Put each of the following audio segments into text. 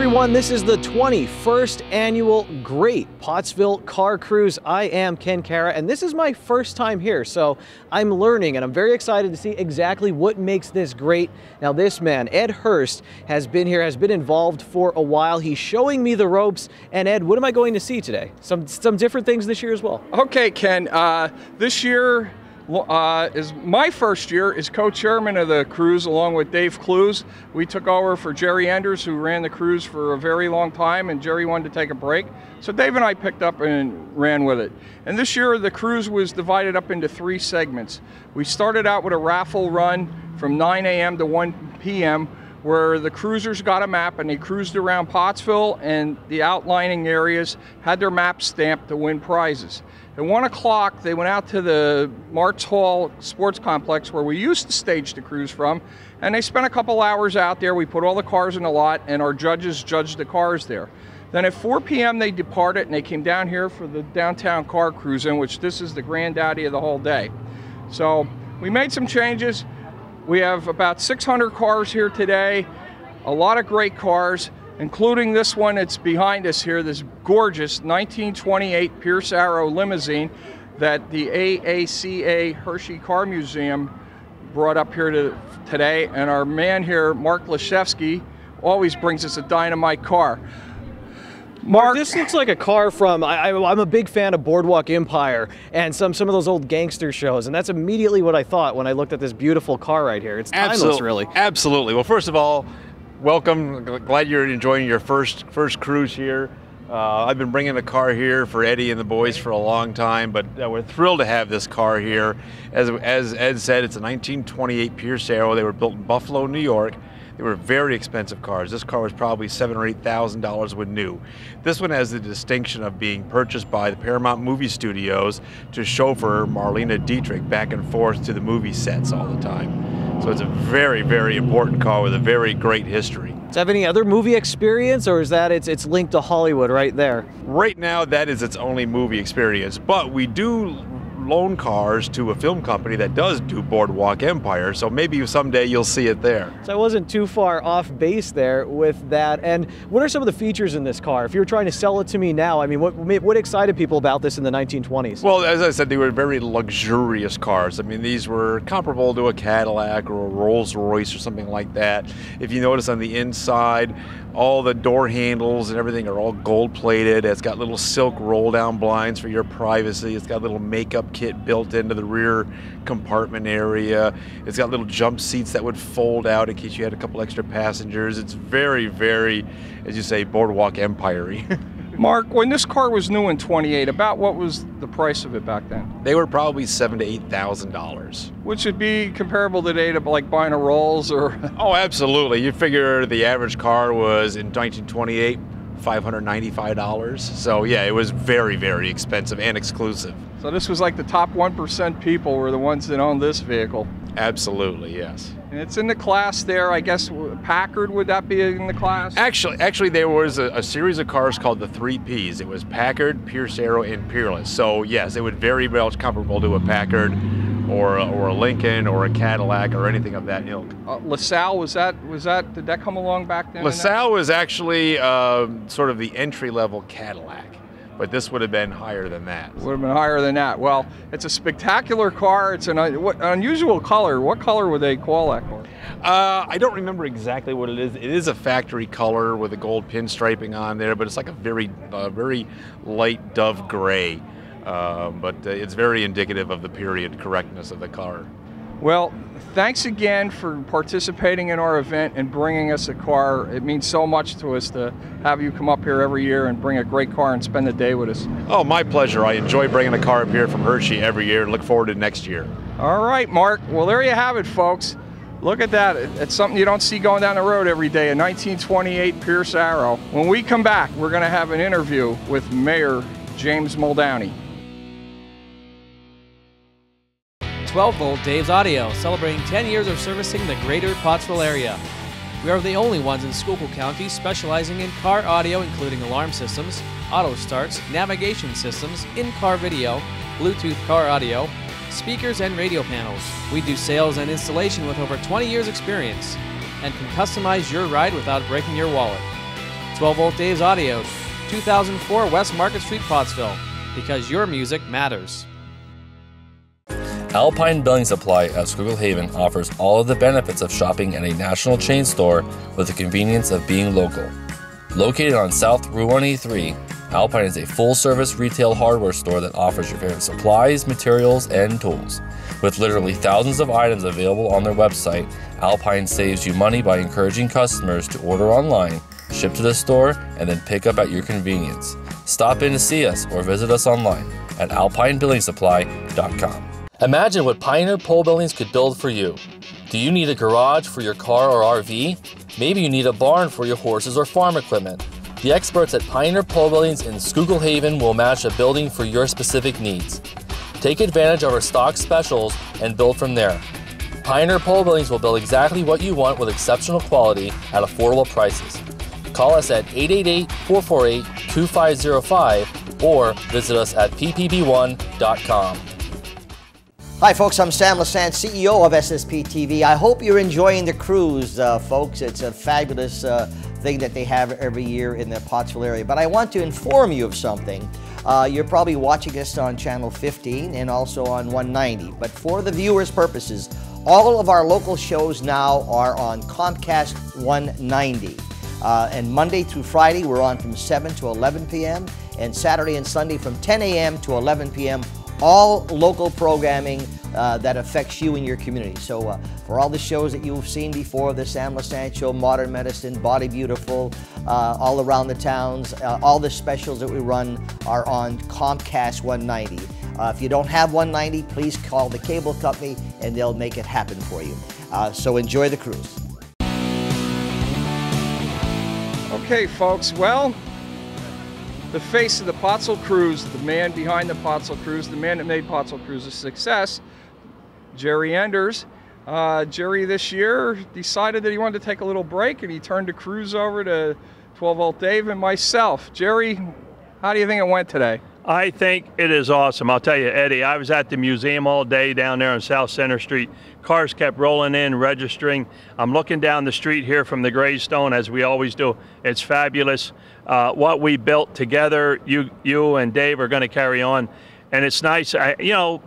everyone, this is the 21st annual Great Pottsville Car Cruise. I am Ken Cara, and this is my first time here, so I'm learning, and I'm very excited to see exactly what makes this great. Now this man, Ed Hurst, has been here, has been involved for a while. He's showing me the ropes, and Ed, what am I going to see today? Some different things this year as well. Okay, Ken, this year is my first year as co-chairman of the cruise along with Dave Clues. We took over for Jerry Enders, who ran the cruise for a very long time, and Jerry wanted to take a break. So Dave and I picked up and ran with it. And this year the cruise was divided up into 3 segments. We started out with a raffle run from 9 a.m. to 1 p.m. where the cruisers got a map and they cruised around Pottsville and the outlining areas, had their maps stamped to win prizes. At 1 o'clock, they went out to the Marts Hall Sports Complex where we used to stage the cruise from, and they spent a couple hours out there. We put all the cars in the lot, and our judges judged the cars there. Then at 4 p.m. they departed, and they came down here for the downtown car cruise, in which this is the granddaddy of the whole day. So we made some changes. We have about 600 cars here today, a lot of great cars, including this one that's behind us here, this gorgeous 1928 Pierce Arrow limousine that the AACA Hershey Car Museum brought up here today. And our man here, Mark Lashevsky, always brings us a dynamite car. Mark, this looks like a car from, I'm a big fan of Boardwalk Empire and some of those old gangster shows, and that's immediately what I thought when I looked at this beautiful car right here. It's timeless, really. Absolutely. Well, first of all, welcome. Glad you're enjoying your first cruise here. I've been bringing the car here for Eddie and the boys for a long time, but we're thrilled to have this car here. As Ed said, it's a 1928 Pierce Arrow. They were built in Buffalo, New York. They were very expensive cars. This car was probably $7,000 or $8,000 when new. This one has the distinction of being purchased by the Paramount Movie Studios to chauffeur Marlene Dietrich back and forth to the movie sets all the time. So it's a very, very important car with a very great history. Does it have any other movie experience, or is that it's linked to Hollywood right there? Right now, that is its only movie experience, but we do loan cars to a film company that does do Boardwalk Empire, so maybe someday you'll see it there. So I wasn't too far off base there with that. And what are some of the features in this car? If you were trying to sell it to me now, I mean, what excited people about this in the 1920s? Well, as I said, they were very luxurious cars. I mean, these were comparable to a Cadillac or a Rolls Royce or something like that. If you notice on the inside, all the door handles and everything are all gold plated. It's got little silk roll down blinds for your privacy. It's got a little makeup kit built into the rear compartment area. It's got little jump seats that would fold out in case you had a couple extra passengers. It's very, very, as you say, Boardwalk Empire-y. Mark, when this car was new in 28, about what was the price of it back then? They were probably $7,000 to $8,000. Which would be comparable today to like buying a Rolls or... Oh, absolutely. You figure the average car was in 1928, $595. So yeah, it was very, very expensive and exclusive. So this was like the top 1% people were the ones that owned this vehicle. Absolutely, yes. And it's in the class there, I guess. Packard, would that be in the class? Actually there was a series of cars called the 3 Ps. It was Packard, Pierce Arrow, and Peerless. So yes, it would very well comparable to a Packard or a Lincoln or a Cadillac or anything of that ilk. LaSalle, did that come along back then? LaSalle was actually sort of the entry-level Cadillac. But this would have been higher than that. Would have been higher than that. Well, it's a spectacular car. It's an unusual color. What color would they call that car? I don't remember exactly what it is. It is a factory color with a gold pinstriping on there, but it's like a very light dove gray. But it's very indicative of the period correctness of the car. Well, thanks again for participating in our event and bringing us a car. It means so much to us to have you come up here every year and bring a great car and spend the day with us. Oh, my pleasure. I enjoy bringing a car up here from Hershey every year and look forward to next year. All right, Mark. Well, there you have it, folks. Look at that. It's something you don't see going down the road every day, a 1928 Pierce Arrow. When we come back, we're going to have an interview with Mayor James Muldowney. 12-volt Dave's Audio, celebrating 10 years of servicing the greater Pottsville area. We are the only ones in Schuylkill County specializing in car audio, including alarm systems, auto starts, navigation systems, in-car video, Bluetooth car audio, speakers, and radio panels. We do sales and installation with over 20 years experience and can customize your ride without breaking your wallet. 12 Volt Dave's Audio, 2004 West Market Street, Pottsville, because your music matters. Alpine Building Supply at Squiggle Haven offers all of the benefits of shopping at a national chain store with the convenience of being local. Located on South Route 183, Alpine is a full-service retail hardware store that offers your favorite supplies, materials, and tools. With literally thousands of items available on their website, Alpine saves you money by encouraging customers to order online, ship to the store, and then pick up at your convenience. Stop in to see us or visit us online at alpinebuildingsupply.com. Imagine what Pioneer Pole Buildings could build for you. Do you need a garage for your car or RV? Maybe you need a barn for your horses or farm equipment. The experts at Pioneer Pole Buildings in Squiggle Haven will match a building for your specific needs. Take advantage of our stock specials and build from there. Pioneer Pole Buildings will build exactly what you want with exceptional quality at affordable prices. Call us at 888-448-2505 or visit us at ppb1.com. Hi folks, I'm Sam Lassant, CEO of SSP TV. I hope you're enjoying the cruise, folks. It's a fabulous thing that they have every year in the Pottsville area. But I want to inform you of something. You're probably watching us on channel 15 and also on 190. But for the viewers' purposes, all of our local shows now are on Comcast 190. And Monday through Friday, we're on from 7 to 11 p.m. and Saturday and Sunday from 10 a.m. to 11 p.m. All local programming that affects you and your community. So for all the shows that you've seen before, the Sam Lassant Show, Modern Medicine, Body Beautiful, all around the towns, all the specials that we run are on Comcast 190. If you don't have 190, please call the cable company and they'll make it happen for you. So enjoy the cruise. Okay, folks, well, the face of the Pottsville Cruise, the man behind the Pottsville Cruise, the man that made Pottsville Cruise a success, Jerry Enders. Jerry this year decided that he wanted to take a little break and he turned the cruise over to 12 Volt Dave and myself. Jerry, how do you think it went today? I think it is awesome. I'll tell you, Eddie, I was at the museum all day down there on South Center Street. Cars kept rolling in, registering. I'm looking down the street here from the gravestone, as we always do. It's fabulous. What we built together, you and Dave are going to carry on. And it's nice. I'm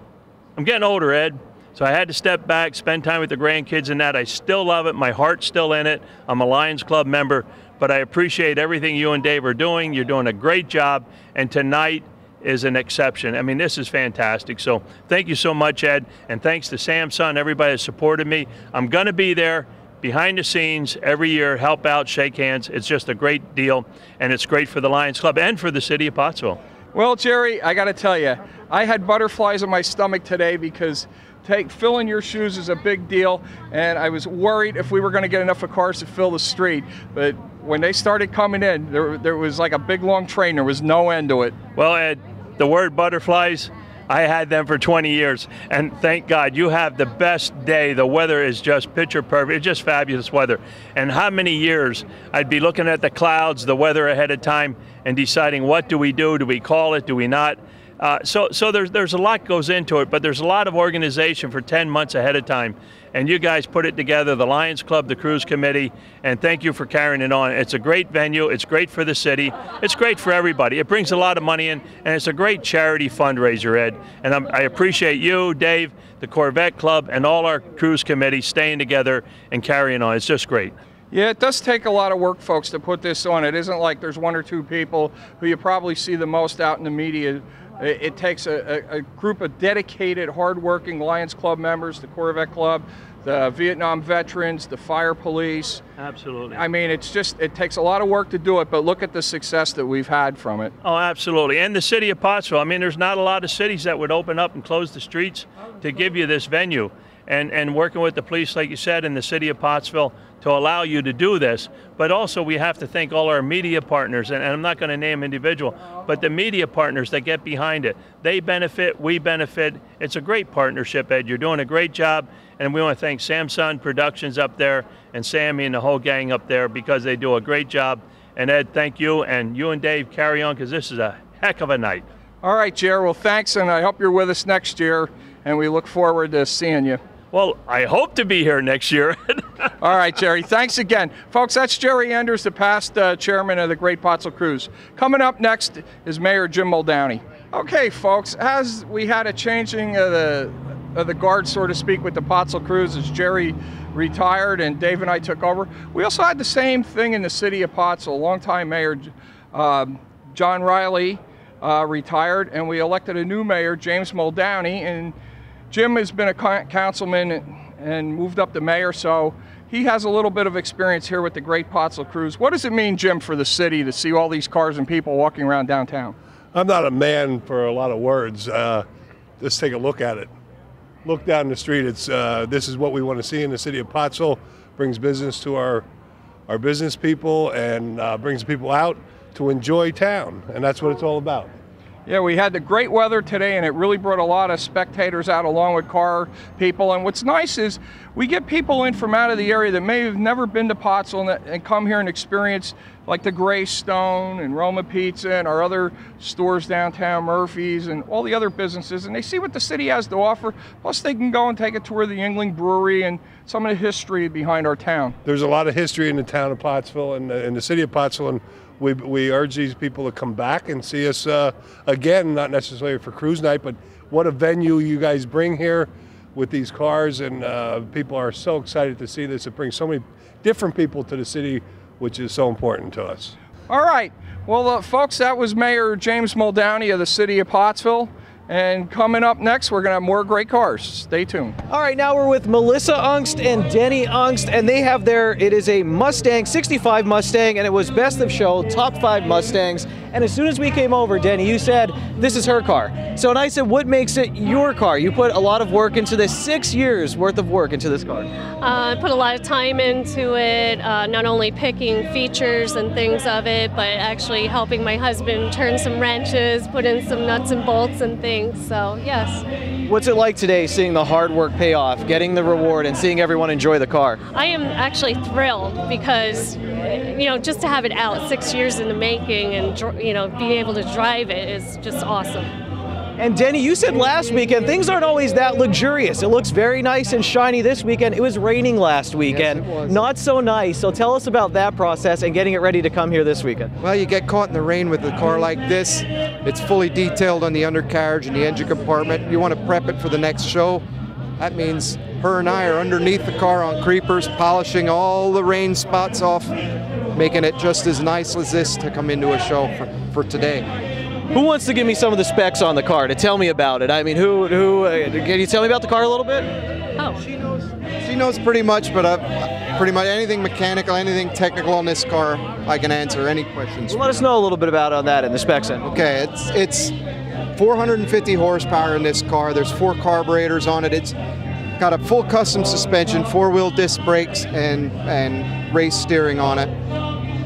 getting older, Ed, so I had to step back, spend time with the grandkids and that. I still love it. My heart's still in it. I'm a Lions Club member, but I appreciate everything you and Dave are doing. You're doing a great job. And tonight is an exception. I mean, this is fantastic. So thank you so much, Ed, and thanks to Samson, everybody that supported me. I'm going to be there behind the scenes every year, help out, shake hands. It's just a great deal, and it's great for the Lions Club and for the city of Pottsville. Well, Jerry, I got to tell you, I had butterflies in my stomach today because filling your shoes is a big deal, and I was worried if we were going to get enough of cars to fill the street. But when they started coming in, there was like a big long train. There was no end to it. Well, Ed, the word butterflies, I had them for 20 years, and thank God you have the best day. The weather is just picture perfect. It's just fabulous weather. And how many years I'd be looking at the clouds, the weather ahead of time, and deciding what do we do? Do we call it? Do we not? So there's a lot goes into it, but there's a lot of organization for 10 months ahead of time. And you guys put it together, the Lions Club, the Cruise Committee, and thank you for carrying it on. It's a great venue. It's great for the city. It's great for everybody. It brings a lot of money in, and it's a great charity fundraiser, Ed. And I appreciate you, Dave, the Corvette Club, and all our Cruise Committee staying together and carrying on. It's just great. Yeah, it does take a lot of work, folks, to put this on. It isn't like there's one or two people who you probably see the most out in the media. It takes a group of dedicated, hardworking Lions Club members, the Corvette Club, the Vietnam veterans, the fire police. Absolutely. I mean, it takes a lot of work to do it, but look at the success that we've had from it. Oh, absolutely. And the city of Pottsville. I mean, there's not a lot of cities that would open up and close the streets to give you this venue. And working with the police, like you said, in the city of Pottsville to allow you to do this. But also we have to thank all our media partners, and I'm not going to name individual, but the media partners that get behind it. They benefit, we benefit. It's a great partnership, Ed. You're doing a great job, and we want to thank Samson Productions up there and Sammy and the whole gang up there because they do a great job. And Ed, thank you, and you and Dave carry on because this is a heck of a night. All right, Jer, well, thanks, and I hope you're with us next year, and we look forward to seeing you. Well, I hope to be here next year. All right, Jerry, thanks again. Folks, that's Jerry Enders, the past chairman of the Great Pottsville Cruise. Coming up next is Mayor Jim Muldowney. Okay, folks, as we had a changing of the guard, so to speak, with the Pottsville Cruise as Jerry retired and Dave and I took over, we also had the same thing in the city of Pottsville. Longtime Mayor John Riley retired, and we elected a new mayor, James Muldowney, and Jim has been a councilman and moved up to mayor, so he has a little bit of experience here with the Great Pottsville Cruise. What does it mean, Jim, for the city to see all these cars and people walking around downtown? I'm not a man for a lot of words. Just take a look at it. Look down the street. This is what we want to see in the city of Pottsville. Brings business to our business people and brings people out to enjoy town, and that's what it's all about. Yeah, we had the great weather today, and it really brought a lot of spectators out along with car people. And what's nice is we get people in from out of the area that may have never been to Pottsville and come here and experience like the Greystone and Roma Pizza and our other stores downtown, Murphy's and all the other businesses, and they see what the city has to offer. Plus they can go and take a tour of the Yingling Brewery and some of the history behind our town. There's a lot of history in the town of Pottsville and in the city of Pottsville, and we urge these people to come back and see us again, not necessarily for cruise night, but what a venue you guys bring here with these cars, and people are so excited to see this. It brings so many different people to the city, which is so important to us. All right, well folks, that was Mayor James Muldowney of the city of Pottsville. And coming up next, we're going to have more great cars. Stay tuned. All right, now we're with Melissa Angst and Denny Angst, and they have it is a Mustang, 65 Mustang, and it was best of show, top 5 Mustangs. And as soon as we came over, Denny, you said, this is her car. So, and I said, what makes it your car? You put a lot of work into this, 6 years worth of work into this car. I put a lot of time into it, not only picking features and things of it, but actually helping my husband turn some wrenches, put in some nuts and bolts and things. So, yes. What's it like today seeing the hard work pay off, getting the reward, and seeing everyone enjoy the car? I am actually thrilled because, you know, just to have it out 6 years in the making and, you know, being able to drive it is just awesome. And Denny, you said last weekend things aren't always that luxurious. It looks very nice and shiny this weekend. It was raining last weekend. Yes, it was. Not so nice. So tell us about that process and getting it ready to come here this weekend. Well, you get caught in the rain with a car like this. It's fully detailed on the undercarriage and the engine compartment. You want to prep it for the next show. That means her and I are underneath the car on creepers, polishing all the rain spots off, making it just as nice as this to come into a show for today. Who wants to give me some of the specs on the car to tell me about it? I mean, who can you tell me about the car a little bit? Oh. She knows pretty much, but pretty much anything mechanical, anything technical on this car, I can answer any questions. Well, let us know a little bit about on that in the specs end. Okay, it's 450 horsepower in this car. There's 4 carburetors on it. It's got a full custom suspension, 4-wheel disc brakes, and race steering on it.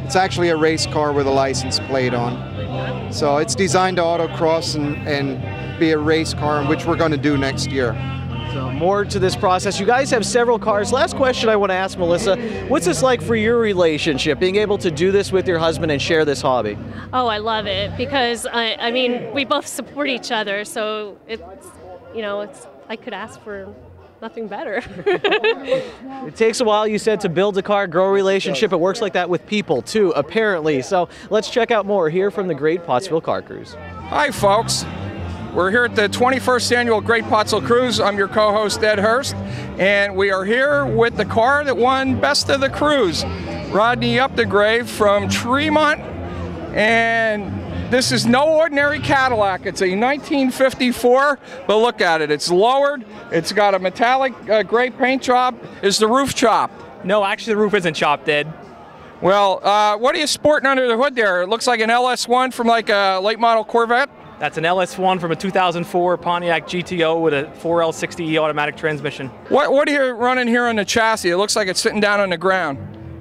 It's actually a race car with a license plate on. So it's designed to autocross and be a race car, which we're going to do next year. So more to this process. You guys have several cars. Last question I want to ask Melissa, what's this like for your relationship, being able to do this with your husband and share this hobby? Oh, I love it because, I mean, we both support each other, so it's, you know, I could ask for nothing better. It takes a while, you said, to build a car, grow a relationship. It works like that with people, too, apparently. So let's check out more here from the Great Pottsville Car Cruise. Hi, folks. We're here at the 21st Annual Great Pottsville Cruise. I'm your co-host, Ed Hurst, and we are here with the car that won Best of the Cruise, Rodney Updegrave from Tremont, and this is no ordinary Cadillac. It's a 1954, but look at it. It's lowered. It's got a metallic gray paint job. Is the roof chopped? No, actually the roof isn't chopped, Ed. Well, what are you sporting under the hood there? It looks like an LS1 from like a late model Corvette. That's an LS1 from a 2004 Pontiac GTO with a 4L60E automatic transmission. What are you running here on the chassis? It looks like it's sitting down on the ground.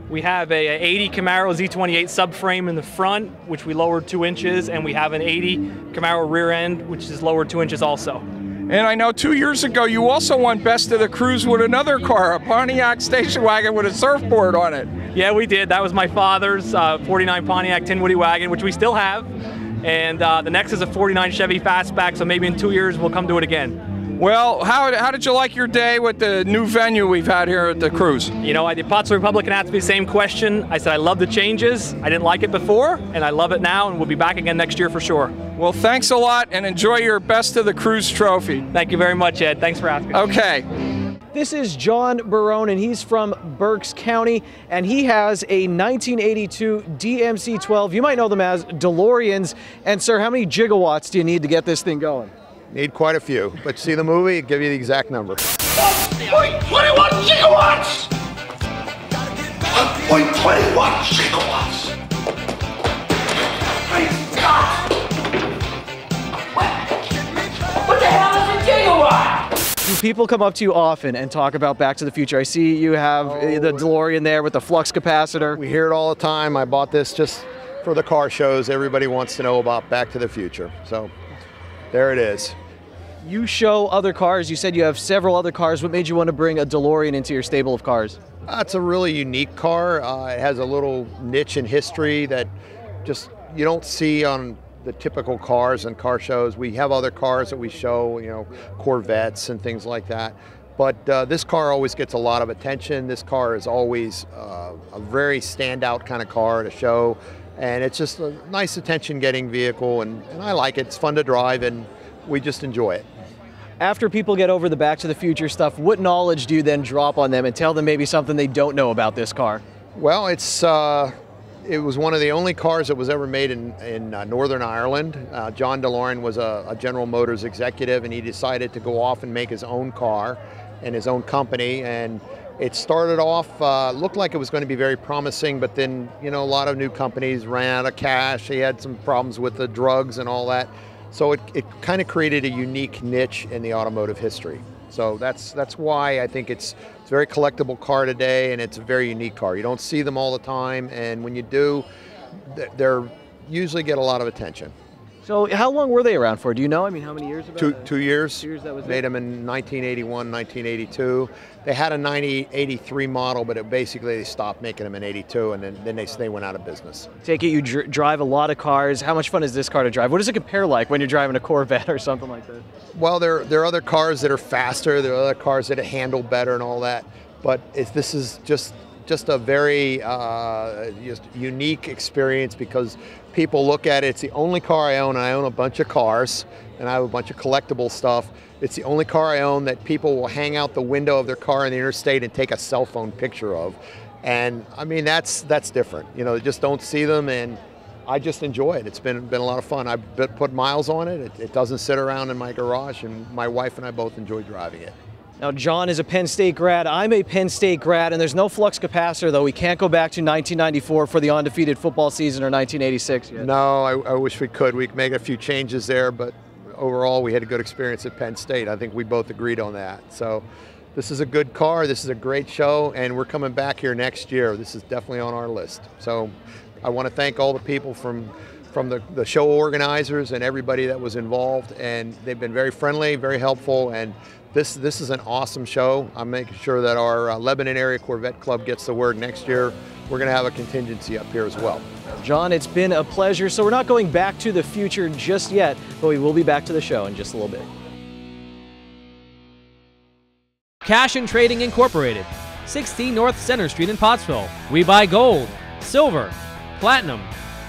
We have a 80 Camaro Z28 subframe in the front, which we lowered 2 inches, and we have an 80 Camaro rear end, which is lowered 2 inches also. And I know 2 years ago you also won Best of the Cruise with another car, a Pontiac station wagon with a surfboard on it. Yeah, we did. That was my father's 49 Pontiac Tin Woody wagon, which we still have. And the next is a 49 Chevy Fastback, so maybe in 2 years we'll come do it again. Well, how did you like your day with the new venue we've had here at the cruise? You know, the Pottsville Republican asked me the same question. I said I love the changes. I didn't like it before, and I love it now, and we'll be back again next year for sure. Well, thanks a lot, and enjoy your Best of the Cruise trophy. Thank you very much, Ed. Thanks for asking. Okay. This is John Barone, and he's from Berks County, and he has a 1982 DMC-12. You might know them as DeLoreans. And sir, how many gigawatts do you need to get this thing going? Need quite a few, but see the movie, give you the exact number. 1.21 gigawatts! 1.21 gigawatts! My God! What the hell is a gigawatt? Do people come up to you often and talk about Back to the Future? I see you have the DeLorean there with the flux capacitor. We hear it all the time. I bought this just for the car shows. Everybody wants to know about Back to the Future. So there it is. You show other cars. You said you have several other cars. What made you want to bring a DeLorean into your stable of cars? It's a really unique car. It has a little niche in history that just you don't see on the typical cars and car shows. We have other cars that we show, you know, Corvettes and things like that. But this car always gets a lot of attention. This car is always a very standout kind of car to show. And it's just a nice attention-getting vehicle, and I like it. It's fun to drive, and we just enjoy it. After people get over the Back to the Future stuff, what knowledge do you then drop on them and tell them maybe something they don't know about this car? Well, it was one of the only cars that was ever made in Northern Ireland. John DeLorean was a General Motors executive, and he decided to go off and make his own car and his own company. And it started off, looked like it was going to be very promising, but then, you know, a lot of new companies ran out of cash. He had some problems with the drugs and all that. So it kind of created a unique niche in the automotive history. So that's why I think it's a very collectible car today, and it's a very unique car. You don't see them all the time, and when you do, they're usually get a lot of attention. So how long were they around for? Do you know? I mean, how many years? Two years. 2 years that was Made it? them in 1981, 1982. They had a 83 model, but basically they stopped making them in 82, and then they went out of business. Take it you drive a lot of cars. How much fun is this car to drive? What does it compare like when you're driving a Corvette or something like that? Well, there are other cars that are faster. There are other cars that handle better and all that. But this is just a very just unique experience because people look at it. It's the only car I own, and I own a bunch of cars, and I have a bunch of collectible stuff. It's the only car I own that people will hang out the window of their car in the interstate and take a cell phone picture of. And I mean, that's different. You know, you just don't see them, and I just enjoy it. It's been a lot of fun. I've put miles on it. It doesn't sit around in my garage, and my wife and I both enjoy driving it. Now, John is a Penn State grad. I'm a Penn State grad, and there's no flux capacitor, though. We can't go back to 1994 for the undefeated football season or 1986 yet. No, I wish we could. We could make a few changes there, but overall, we had a good experience at Penn State. I think we both agreed on that. So this is a good car. This is a great show, and we're coming back here next year. This is definitely on our list. So I want to thank all the people from the show organizers and everybody that was involved, and they've been very friendly, very helpful, and this is an awesome show. I'm making sure that our Lebanon Area Corvette Club gets the word next year. We're going to have a contingency up here as well. John, it's been a pleasure. So we're not going back to the future just yet, but we will be back to the show in just a little bit. Cash and Trading Incorporated, 16 North Center Street in Pottsville. We buy gold, silver, platinum,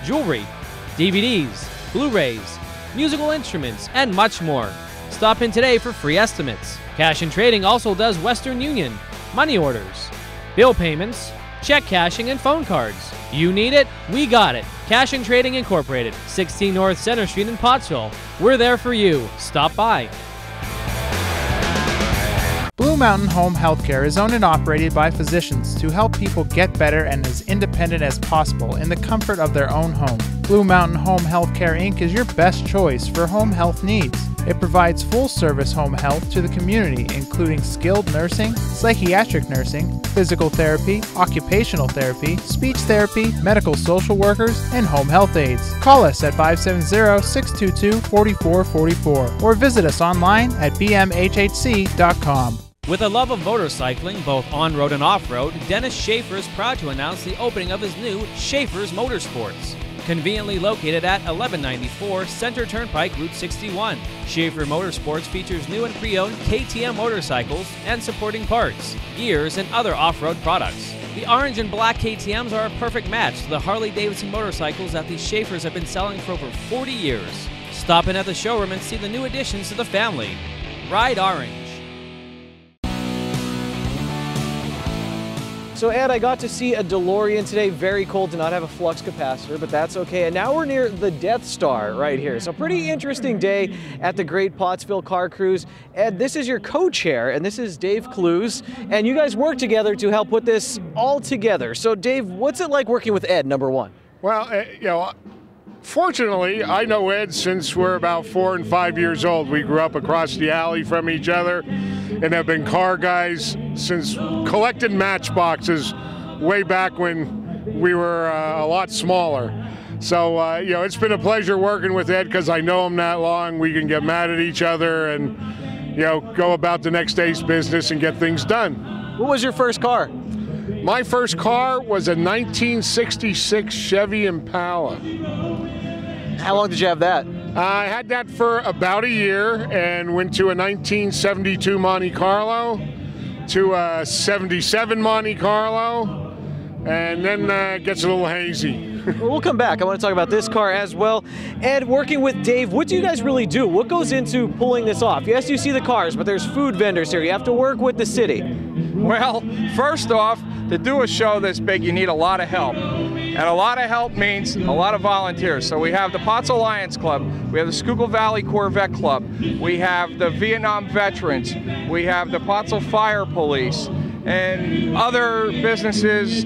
jewelry, DVDs, Blu-rays, musical instruments, and much more. Stop in today for free estimates. Cash and Trading also does Western Union, money orders, bill payments, check cashing, and phone cards. You need it, we got it. Cash and Trading Incorporated, 16 North Center Street in Pottsville. We're there for you. Stop by. Blue Mountain Home Healthcare is owned and operated by physicians to help people get better and as independent as possible in the comfort of their own home. Blue Mountain Home Healthcare Inc. is your best choice for home health needs. It provides full-service home health to the community, including skilled nursing, psychiatric nursing, physical therapy, occupational therapy, speech therapy, medical social workers, and home health aides. Call us at 570-622-4444 or visit us online at bmhhc.com. With a love of motorcycling, both on-road and off-road, Dennis Schaefer is proud to announce the opening of his new Schaefer's Motorsports. Conveniently located at 1194 Center Turnpike, Route 61. Schaefer Motorsports features new and pre-owned KTM motorcycles and supporting parts, gears, and other off-road products. The orange and black KTMs are a perfect match to the Harley-Davidson motorcycles that these Schaefers have been selling for over 40 years. Stop in at the showroom and see the new additions to the family. Ride orange. So Ed, I got to see a DeLorean today. Very cool to not have a flux capacitor, but that's okay. And now we're near the Death Star right here. So pretty interesting day at the Great Pottsville Car Cruise. Ed, this is your co-chair, and this is Dave Clues. And you guys work together to help put this all together. So Dave, what's it like working with Ed, number one? Well, you know, fortunately, I know Ed since we're about 4 and 5 years old. We grew up across the alley from each other and have been car guys since collecting matchboxes way back when we were a lot smaller. So, you know, it's been a pleasure working with Ed because I know him that long. We can get mad at each other and, you know, go about the next day's business and get things done. What was your first car? My first car was a 1966 Chevy Impala. How long did you have that? I had that for about a year and went to a 1972 Monte Carlo, to a 77 Monte Carlo, and then it gets a little hazy. Well, we'll come back. I want to talk about this car as well. Ed, working with Dave, what do you guys really do? What goes into pulling this off? Yes, you see the cars, but there's food vendors here. You have to work with the city. Well, first off, to do a show this big, you need a lot of help. And a lot of help means a lot of volunteers. So we have the Pottsville Lions Club, we have the Schuylkill Valley Corvette Club, we have the Vietnam Veterans, we have the Pottsville Fire Police, and other businesses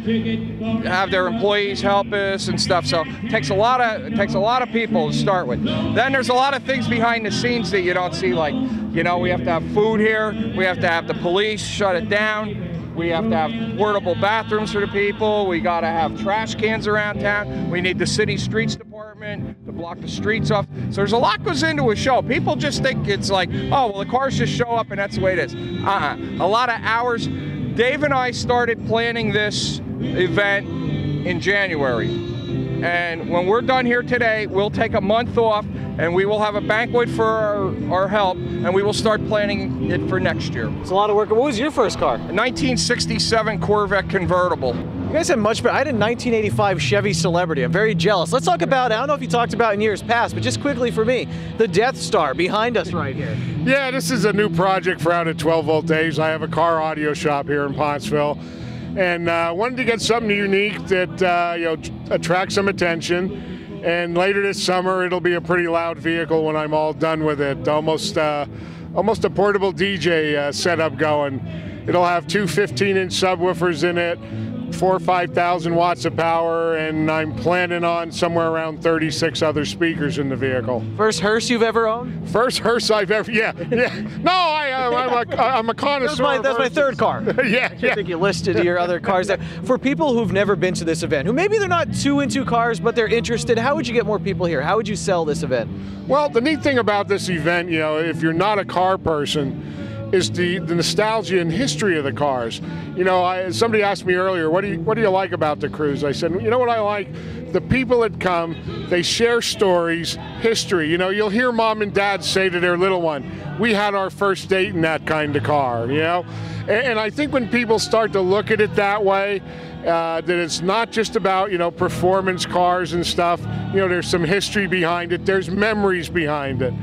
have their employees help us and stuff. So it takes a lot of people to start with. Then there's a lot of things behind the scenes that you don't see, like, you know, we have to have food here, we have to have the police shut it down. We have to have portable bathrooms for the people. We got to have trash cans around town. We need the city streets department to block the streets off. So there's a lot goes into a show. People just think it's like, oh, well, the cars just show up and that's the way it is. A lot of hours. Dave and I started planning this event in January. And when we're done here today, we'll take a month off and we will have a banquet for our help, and we will start planning it for next year. It's a lot of work. What was your first car? A 1967 Corvette convertible. You guys had much better. I had a 1985 Chevy Celebrity. I'm very jealous. Let's talk about, I don't know if you talked about in years past, but just quickly for me, the Death Star behind us right here. Yeah, this is a new project for out at 12 Volt Days. I have a car audio shop here in Pottsville, and wanted to get something unique that you know, attracts some attention. And later this summer, it'll be a pretty loud vehicle when I'm all done with it. Almost a portable DJ setup going. It'll have two 15-inch subwoofers in it, 4,000 or 5,000 watts of power, and I'm planning on somewhere around 36 other speakers in the vehicle. First hearse you've ever owned? First hearse I've ever, yeah. No, I'm a connoisseur. That's my third car. Yeah. I think you listed your other cars there. For people who've never been to this event, who maybe they're not too into cars, but they're interested, how would you get more people here? How would you sell this event? Well, the neat thing about this event, you know, if you're not a car person, is the nostalgia and history of the cars. You know, somebody asked me earlier, what do you like about the cruise? I said, you know what I like? The people that come, they share stories, history. You know, you'll hear mom and dad say to their little one, we had our first date in that kind of car, you know? And I think when people start to look at it that way, that it's not just about, you know, performance cars and stuff. You know, there's some history behind it. There's memories behind it.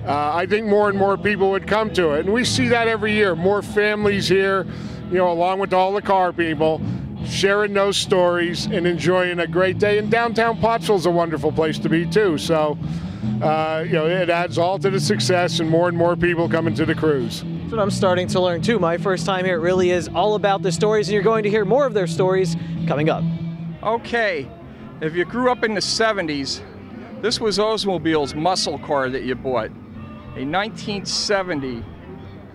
I think more and more people would come to it. And we see that every year. More families here, you know, along with all the car people, sharing those stories and enjoying a great day. And downtown Pottsville's a wonderful place to be, too. So, you know, it adds all to the success and more people coming to the cruise. That's what I'm starting to learn, too. My first time here, it really is all about the stories, and you're going to hear more of their stories coming up. Okay, if you grew up in the 70s, this was Oldsmobile's muscle car that you bought. A 1970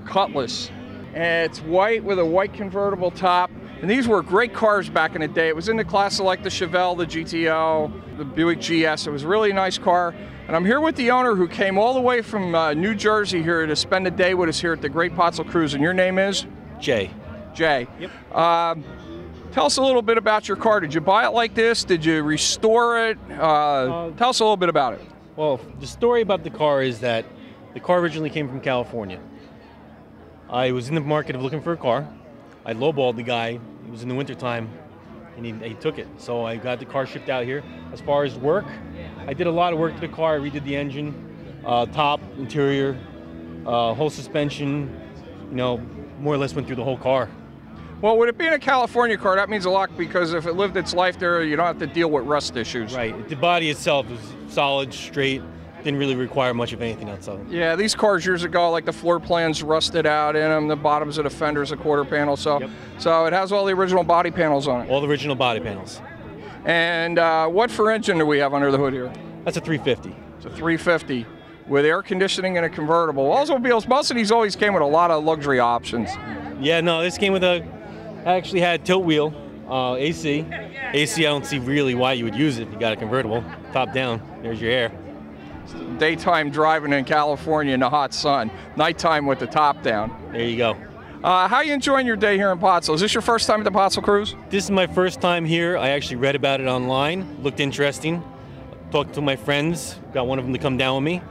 Cutlass, and it's white with a white convertible top. And these were great cars back in the day. It was in the class of like the Chevelle, the GTO, the Buick GS. It was a really nice car. And I'm here with the owner who came all the way from New Jersey here to spend a day with us here at the Great Pottsville Cruise. And your name is? Jay. Jay. Yep. Tell us a little bit about your car. Did you buy it like this? Did you restore it? Tell us a little bit about it. Well, the story about the car is that the car originally came from California. I was in the market of looking for a car. I lowballed the guy. It was in the wintertime, and he took it. So I got the car shipped out here. As far as work, I did a lot of work to the car. I redid the engine, top, interior, whole suspension, you know, more or less went through the whole car. Well, with it being a California car, that means a lot, because if it lived its life there, you don't have to deal with rust issues. Right. The body itself is solid, straight, didn't really require much of anything else. Yeah, these cars years ago, like the floor plans rusted out in them, the bottoms of the fenders, a quarter panel, so it has all the original body panels on it. All the original body panels. And what for engine do we have under the hood here? That's a 350. It's a 350 with air conditioning and a convertible. Automobiles, most of these always came with a lot of luxury options. Yeah, no, this came with I actually had tilt wheel, AC. AC, I don't see really why you would use it if you got a convertible. Top down, there's your air. Daytime driving in California in the hot sun, nighttime with the top down. There you go. How are you enjoying your day here in Pottsville? Is this your first time at the Pottsville Cruise? This is my first time here. I actually read about it online, looked interesting. Talked to my friends, got one of them to come down with me.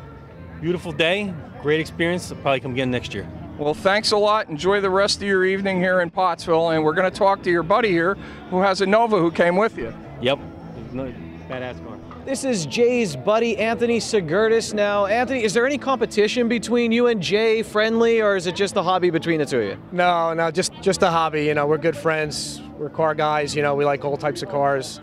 Beautiful day, great experience. I'll probably come again next year. Well, thanks a lot. Enjoy the rest of your evening here in Pottsville, and we're going to talk to your buddy here who has a Nova who came with you. Yep, badass car. This is Jay's buddy, Anthony Sigertis. Now, Anthony, is there any competition between you and Jay, friendly, or is it just a hobby between the two of you? No, just a hobby. You know, we're good friends. We're car guys. You know, we like all types of cars.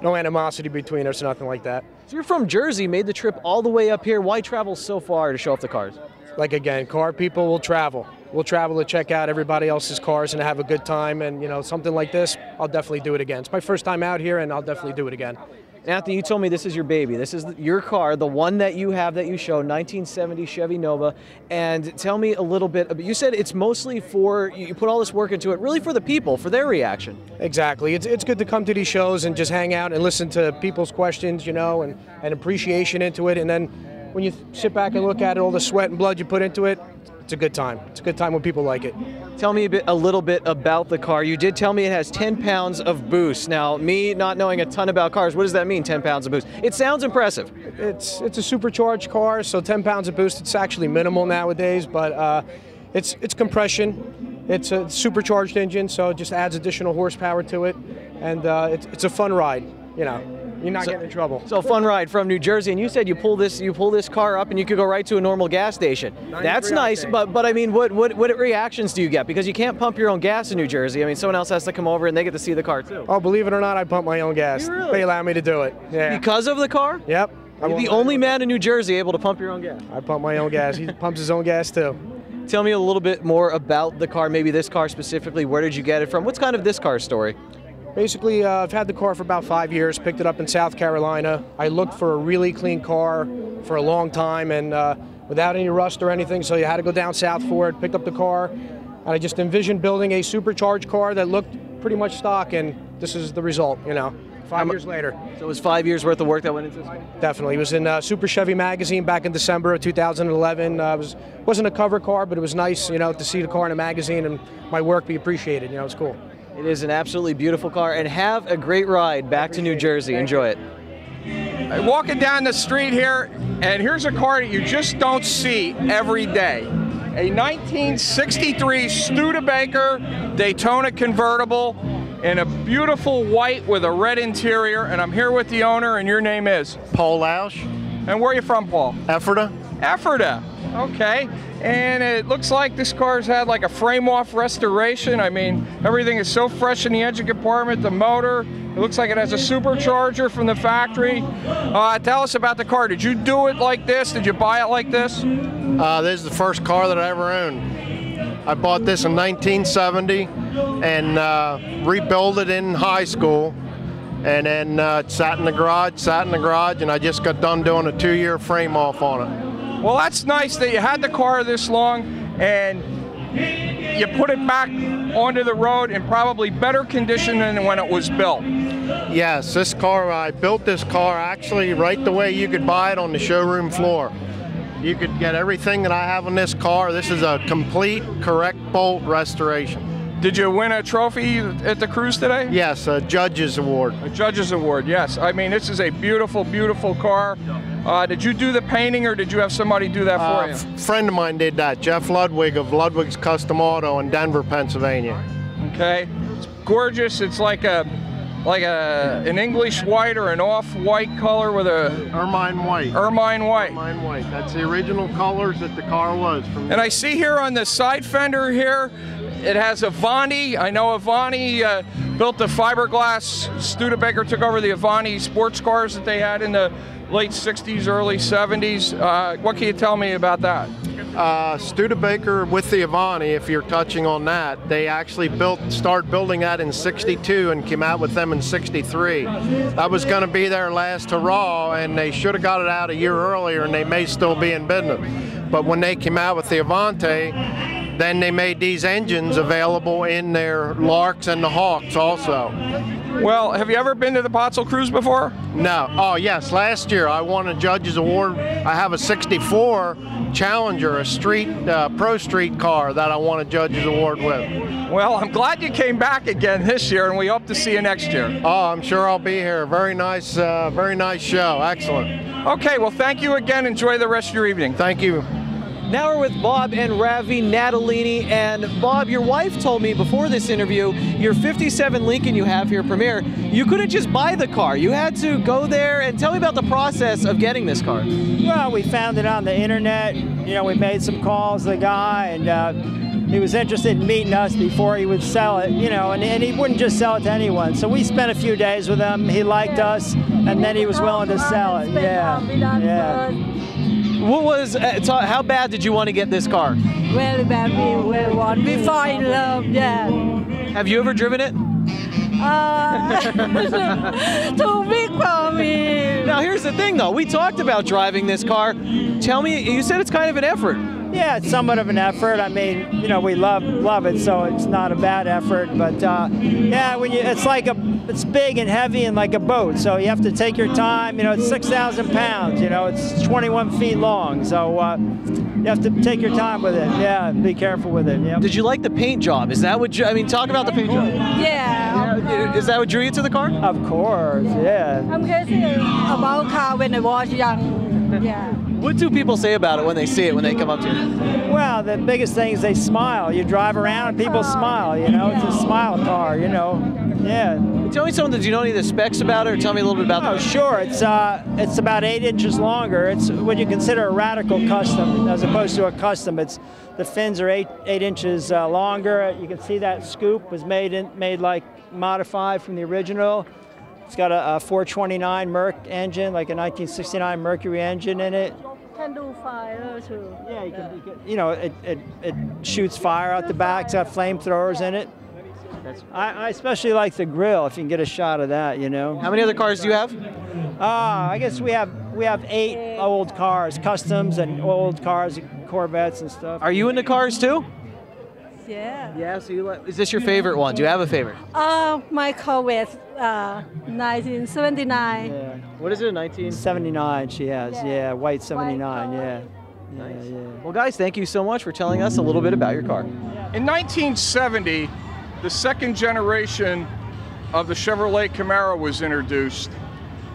No animosity between us, nothing like that. So you're from Jersey, made the trip all the way up here. Why travel so far to show off the cars? Like, again, car people will travel. We'll travel to check out everybody else's cars and have a good time. And, you know, something like this, I'll definitely do it again. It's my first time out here, and I'll definitely do it again. Anthony, you told me this is your baby. This is your car, the one that you have that you show, 1970 Chevy Nova. And tell me a little bit, you said it's mostly for, you put all this work into it, really for the people, for their reaction. Exactly. It's good to come to these shows and just hang out and listen to people's questions, you know, and appreciation into it. And then when you sit back and look at it, all the sweat and blood you put into it, it's a good time. It's a good time when people like it. Tell me a little bit about the car. You did tell me it has 10 pounds of boost. Now, me not knowing a ton about cars, what does that mean, 10 pounds of boost? It sounds impressive. It's a supercharged car, so 10 pounds of boost, it's actually minimal nowadays, but it's compression. It's a supercharged engine, so it just adds additional horsepower to it, and it's a fun ride, you know. You're not getting in trouble. So fun ride from New Jersey, and you said you pull this car up and you could go right to a normal gas station. That's nice, but I mean, what reactions do you get? Because you can't pump your own gas in New Jersey. I mean, someone else has to come over and they get to see the car too. Oh, believe it or not, I pump my own gas. Really? They allow me to do it. Yeah. Because of the car? Yep. You're the only man in New Jersey able to pump your own gas. I pump my own gas. He pumps his own gas too. Tell me a little bit more about the car, maybe this car specifically. Where did you get it from? What's kind of this car's story? Basically, I've had the car for about 5 years, picked it up in South Carolina. I looked for a really clean car for a long time, and without any rust or anything, so you had to go down south for it, picked up the car, and I just envisioned building a supercharged car that looked pretty much stock, and this is the result, you know, 5 years later. So it was 5 years worth of work that went into this car? Definitely. It was in Super Chevy magazine back in December of 2011. It wasn't a cover car, but it was nice, you know, to see the car in a magazine and my work be appreciated, you know, it's cool. It is an absolutely beautiful car, and have a great ride back to New Jersey. Enjoy it. Walking down the street here, and here's a car that you just don't see every day. A 1963 Studebaker Daytona convertible in a beautiful white with a red interior, and I'm here with the owner, and your name is? Paul Laosh. And where are you from, Paul? Ephrata. Ephrata, okay. And it looks like this car's had like a frame-off restoration. I mean, everything is so fresh in the engine compartment, the motor. It looks like it has a supercharger from the factory. Tell us about the car. Did you do it like this? Did you buy it like this? This is the first car that I ever owned. I bought this in 1970 and rebuilt it in high school. And then sat in the garage, and I just got done doing a 2-year frame off on it. Well, that's nice that you had the car this long and you put it back onto the road in probably better condition than when it was built. Yes, this car, I built this car actually right the way you could buy it on the showroom floor. You could get everything that I have on this car. This is a complete, correct bolt restoration. Did you win a trophy at the cruise today? Yes, a Judges Award. A Judges Award, yes. I mean, this is a beautiful, beautiful car. Did you do the painting or did you have somebody do that for you? A friend of mine did that, Jeff Ludwig of Ludwig's Custom Auto in Denver, Pennsylvania. Okay, it's gorgeous. It's like an English white or an off-white color with a ermine white. Ermine white. Ermine white. That's the original colors that the car was. And I see here on the side fender here, it has Avanti. I know Avanti built the fiberglass. Studebaker took over the Avanti sports cars that they had in the late 60s, early 70s. What can you tell me about that? Studebaker with the Avanti, if you're touching on that, they actually started building that in '62 and came out with them in '63. That was going to be their last hurrah, and they should have got it out a year earlier, and they may still be in business. But when they came out with the Avanti, then they made these engines available in their Larks and the Hawks also. Well, have you ever been to the Pottsville Cruise before? No. Oh, yes. Last year I won a Judges Award. I have a '64 Challenger, a street pro street car that I won a Judges Award with. Well, I'm glad you came back again this year, and we hope to see you next year. Oh, I'm sure I'll be here. Very nice show. Excellent. Okay. Well, thank you again. Enjoy the rest of your evening. Thank you. Now we're with Bob and Ravi Natalini. And Bob, your wife told me before this interview, your 57 Lincoln you have here, Premier, you couldn't just buy the car. You had to go there. And tell me about the process of getting this car. Well, we found it on the internet. You know, we made some calls to the guy, and he was interested in meeting us before he would sell it, you know, and he wouldn't just sell it to anyone. So we spent a few days with him. He liked us, and then he was willing to sell it. Yeah, yeah. What was, how bad did you want to get this car? Very bad, we want. We fall in love, yeah. Have you ever driven it? Too big for me. Now here's the thing though, we talked about driving this car. Tell me, you said it's kind of an effort. Yeah, it's somewhat of an effort. I mean, you know, we love it, so it's not a bad effort. But yeah, it's big and heavy and like a boat, so you have to take your time. You know, it's 6,000 pounds. You know, it's 21 feet long, so you have to take your time with it. Yeah, be careful with it. Yeah. Did you like the paint job? Is that what? Talk about the paint job. Yeah. Is that what drew you to the car? Of course. Yeah. I'm crazy about car when I was young. Yeah. What do people say about it when they see it, when they come up to you? Well, the biggest thing is they smile. You drive around and people smile, you know. It's a smile car, you know. Yeah. Tell me something. Do you know any of the specs about it, or tell me a little bit about that? Oh, sure. It's about 8 inches longer. It's what you consider a radical custom as opposed to a custom. The fins are 8 inches longer. You can see that scoop was made like modified from the original. It's got a 429 Merc engine, like a 1969 Mercury engine in it. Can do fire too. Yeah, you know, it shoots fire out the back. It's got flamethrowers in it. I especially like the grill, if you can get a shot of that, you know. How many other cars do you have? I guess we have 8 old cars, customs and old cars, Corvettes and stuff. Are you into cars too? Yeah. Yeah, so is this your favorite one? Do you have a favorite? My Corvette, 1979. Yeah. What is it, 1979 she has, yeah, white 79, yeah. Nice. Yeah. Well, guys, thank you so much for telling us a little bit about your car. In 1970, the second generation of the Chevrolet Camaro was introduced,